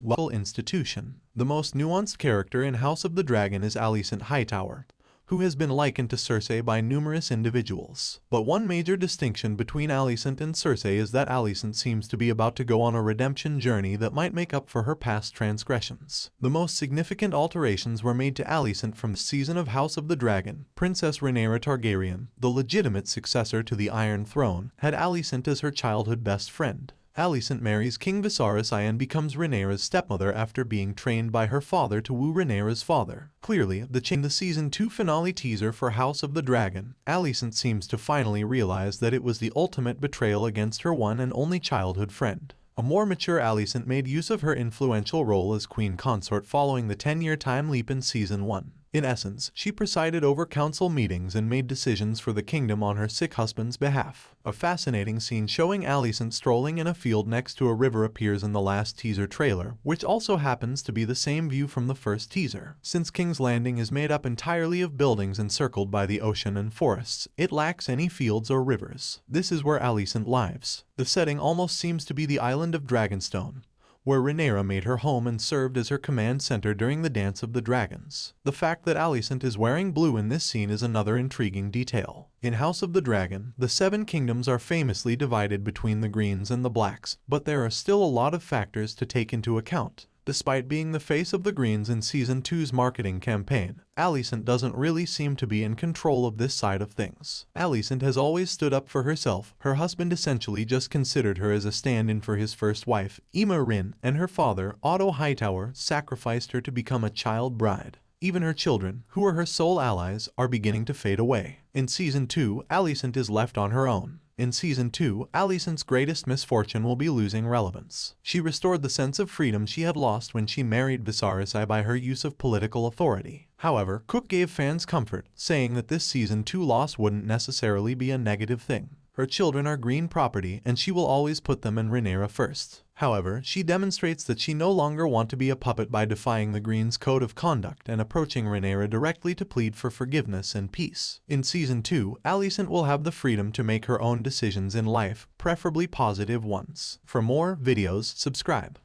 Local institution. The most nuanced character in House of the Dragon is Alicent Hightower, who has been likened to Cersei by numerous individuals. But one major distinction between Alicent and Cersei is that Alicent seems to be about to go on a redemption journey that might make up for her past transgressions. The most significant alterations were made to Alicent from the season of House of the Dragon. Princess Rhaenyra Targaryen, the legitimate successor to the Iron Throne, had Alicent as her childhood best friend. Alicent marries King Viserys and becomes Rhaenyra's stepmother after being trained by her father to woo Rhaenyra's father. Clearly, in the Season 2 finale teaser for House of the Dragon, Alicent seems to finally realize that it was the ultimate betrayal against her one and only childhood friend. A more mature Alicent made use of her influential role as queen consort following the 10-year time leap in Season 1. In essence, she presided over council meetings and made decisions for the kingdom on her sick husband's behalf. A fascinating scene showing Alicent strolling in a field next to a river appears in the last teaser trailer, which also happens to be the same view from the first teaser. Since King's Landing is made up entirely of buildings encircled by the ocean and forests, it lacks any fields or rivers. This is where Alicent lives. The setting almost seems to be the island of Dragonstone, where Rhaenyra made her home and served as her command center during the Dance of the Dragons. The fact that Alicent is wearing blue in this scene is another intriguing detail. In House of the Dragon, the Seven Kingdoms are famously divided between the Greens and the Blacks, but there are still a lot of factors to take into account. Despite being the face of the Greens in Season 2's marketing campaign, Alicent doesn't really seem to be in control of this side of things. Alicent has always stood up for herself. Her husband essentially just considered her as a stand-in for his first wife, Aemma Ryn, and her father, Otto Hightower, sacrificed her to become a child bride. Even her children, who are her sole allies, are beginning to fade away. In Season 2, Alicent is left on her own. In Season 2, Alicent's greatest misfortune will be losing relevance. She restored the sense of freedom she had lost when she married Viserys by her use of political authority. However, Cook gave fans comfort, saying that this Season 2 loss wouldn't necessarily be a negative thing. Her children are green property, and she will always put them and Rhaenyra first. However, she demonstrates that she no longer wants to be a puppet by defying the Greens' code of conduct and approaching Rhaenyra directly to plead for forgiveness and peace. In Season 2, Alicent will have the freedom to make her own decisions in life, preferably positive ones. For more videos, subscribe.